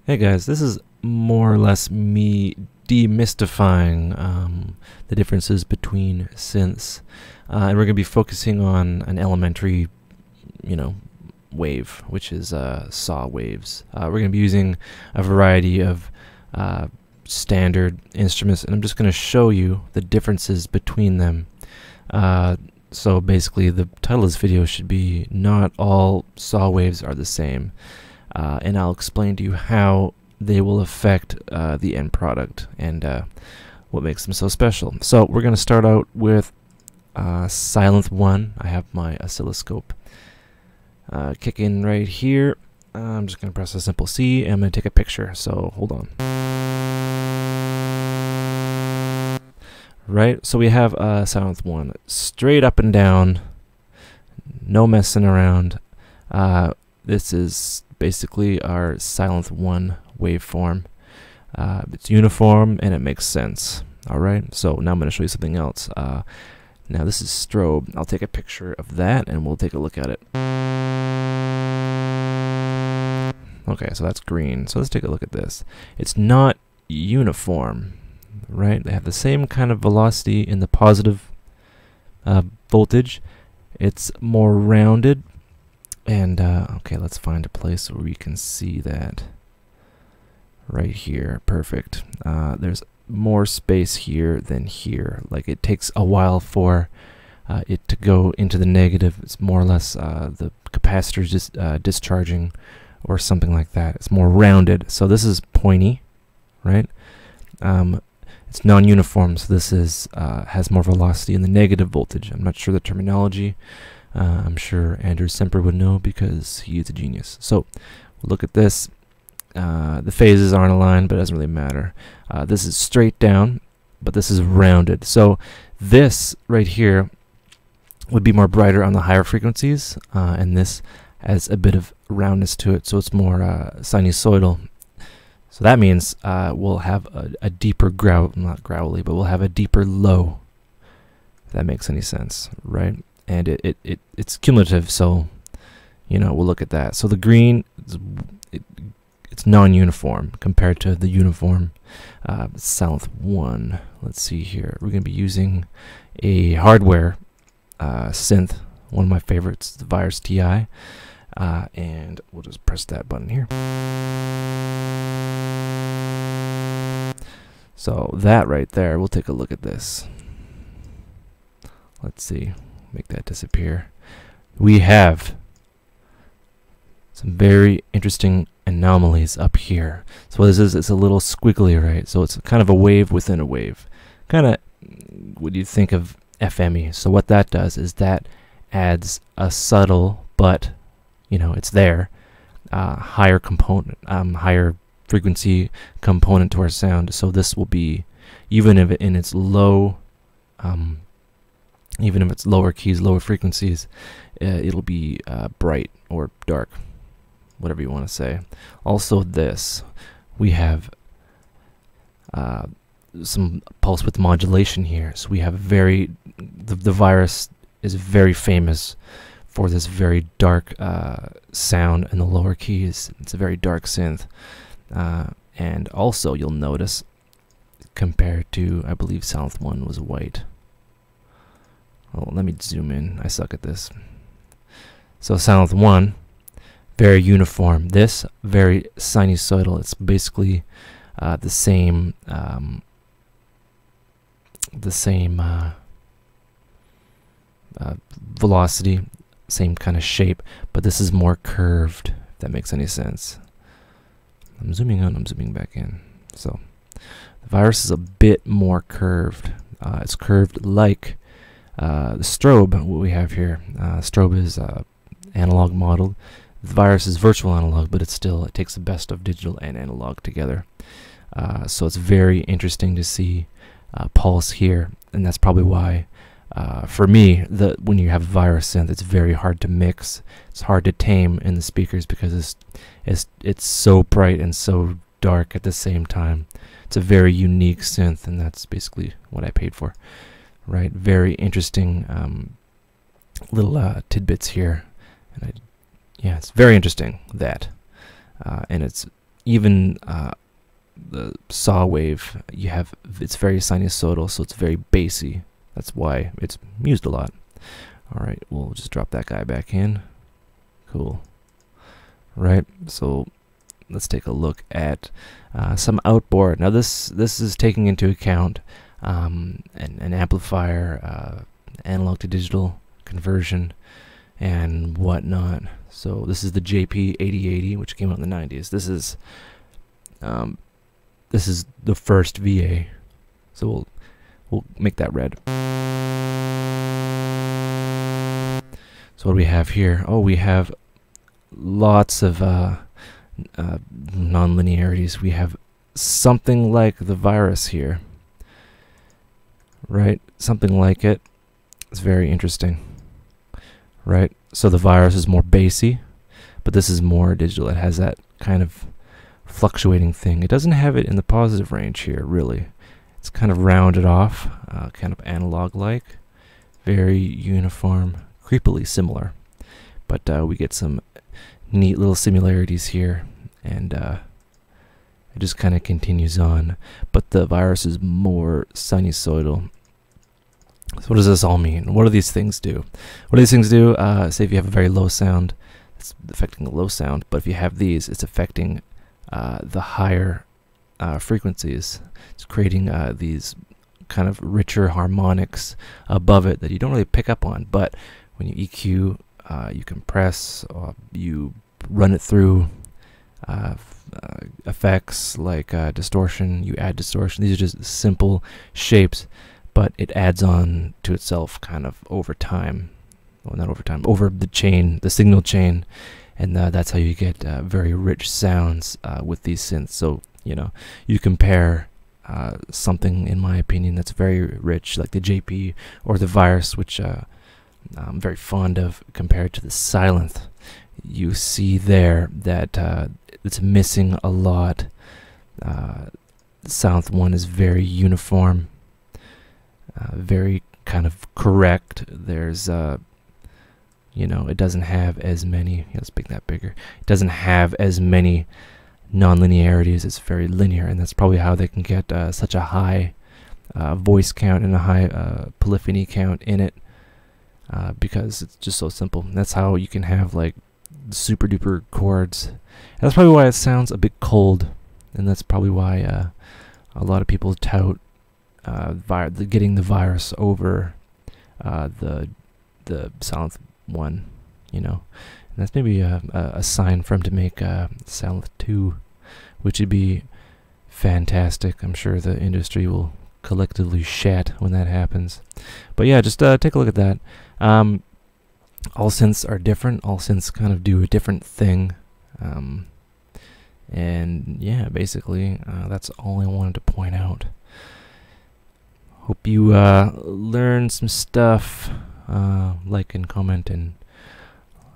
Hey guys, this is more or less me demystifying the differences between synths, and we're going to be focusing on an elementary, you know, wave, which is saw waves. We're going to be using a variety of standard instruments, and I'm just going to show you the differences between them. So basically, the title of this video should be "Not All Saw Waves Are the Same." And I'll explain to you how they will affect the end product and what makes them so special. So we're going to start out with Synth 1. I have my oscilloscope kicking right here. I'm just going to press a simple C and I'm going to take a picture. So hold on. Right, so we have Synth 1. Straight up and down. No messing around. This is basically our Synth 1 waveform. It's uniform and it makes sense. Alright, so now I'm going to show you something else. Now this is strobe. I'll take a picture of that and we'll take a look at it. Okay, so that's green. So let's take a look at this. It's not uniform, right? They have the same kind of velocity in the positive voltage. It's more rounded. And okay, let's find a place where we can see that. Right here, perfect. There's more space here than here. Like it takes a while for it to go into the negative. It's more or less the capacitor's just discharging or something like that. It's more rounded. So this is pointy, right? It's non-uniform, so this is has more velocity in the negative voltage. I'm not sure the terminology. I'm sure Andrew Semper would know because he is a genius. So look at this. The phases aren't aligned, but it doesn't really matter. This is straight down, but this is rounded. So this right here would be more brighter on the higher frequencies, and this has a bit of roundness to it, so it's more sinusoidal. So that means we'll have a deeper not growly, but we'll have a deeper low, if that makes any sense, right? And it's cumulative, so we'll look at that. So the green, it's non-uniform compared to the uniform Synth 1. Let's see here. We're going to be using a hardware synth, one of my favorites, the Virus TI, and we'll just press that button here. So that right there, we'll take a look at this. Let's see. Make that disappear. We have some very interesting anomalies up here. So what this is, it's a little squiggly, right? So it's kind of a wave within a wave. Kind of what you think of FME. So what that does is that adds a subtle, but it's there, higher component, higher frequency component to our sound. So this will be, even if in its low, even if it's lower keys, lower frequencies, it'll be bright or dark, whatever you want to say. Also this, we have some pulse width modulation here. So we have the Virus is very famous for this very dark sound in the lower keys. It's a very dark synth. And also you'll notice, compared to, I believe Synth 1 was white. Oh, let me zoom in. I suck at this. So Synth 1, very uniform. This, very sinusoidal. It's basically the same velocity, same kind of shape, but this is more curved, if that makes any sense. I'm zooming out, I'm zooming back in. So the Virus is a bit more curved. It's curved like the strobe, what we have here. Strobe is analog modeled. The Virus is virtual analog, but it takes the best of digital and analog together. So it's very interesting to see pulse here, and that's probably why, for me, when you have a Virus synth, it's very hard to mix. It's hard to tame in the speakers because it's so bright and so dark at the same time. It's a very unique synth, and that's basically what I paid for. Right, very interesting little tidbits here, and yeah, it's very interesting that, and it's even the saw wave, it's very sinusoidal, so it's very bassy. That's why it's used a lot. All right, we'll just drop that guy back in. Cool. Right, so let's take a look at some outboard. Now this is taking into account an amplifier, analog to digital conversion, and whatnot. So this is the JP8080, which came out in the 90s. This is the first VA. So we'll make that red. So what do we have here? Oh, we have lots of non-linearities. We have something like the virus here, right? Something like it. It's very interesting, right? So the virus is more bassy, but this is more digital. It has that kind of fluctuating thing. It doesn't have it in the positive range here, really. It's kind of rounded off, kind of analog-like, very uniform, creepily similar. But we get some neat little similarities here, and it just kind of continues on. But the virus is more sinusoidal. So what does this all mean? What do these things do? What do these things do? Say if you have a very low sound, it's affecting the low sound. But if you have these, it's affecting the higher frequencies. It's creating these kind of richer harmonics above it that you don't really pick up on. But when you EQ, you compress, you run it through effects like distortion, you add distortion. These are just simple shapes, but it adds on to itself kind of over time. Well, not over time, over the chain, the signal chain, and that's how you get very rich sounds with these synths. So, you know, you compare something, in my opinion, that's very rich, like the JP or the Virus, which I'm very fond of, compared to the Sylenth. You see there that it's missing a lot. The Sylenth one is very uniform, very kind of correct. There's you know, it doesn't have as many, let's make that bigger, it doesn't have as many non-linearities. It's very linear, and that's probably how they can get such a high voice count and a high polyphony count in it, because it's just so simple. And that's how you can have like super duper chords. And that's probably why it sounds a bit cold, and that's probably why a lot of people tout getting the Virus over the Sylenth one, you know. And that's maybe a sign for him to make Sylenth 2, which would be fantastic. I'm sure the industry will collectively shat when that happens. But yeah, just take a look at that. All synths are different. All synths kind of do a different thing. And yeah, basically, that's all I wanted to point out. Hope you learned some stuff. Like and comment and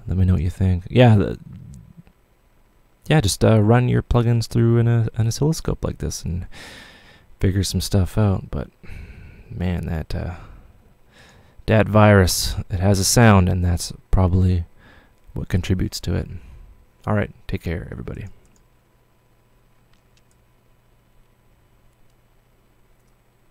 let me know what you think. Yeah, just run your plugins through an oscilloscope like this and figure some stuff out. But man, that Virus, it has a sound, and that's probably what contributes to it. All right, take care, everybody.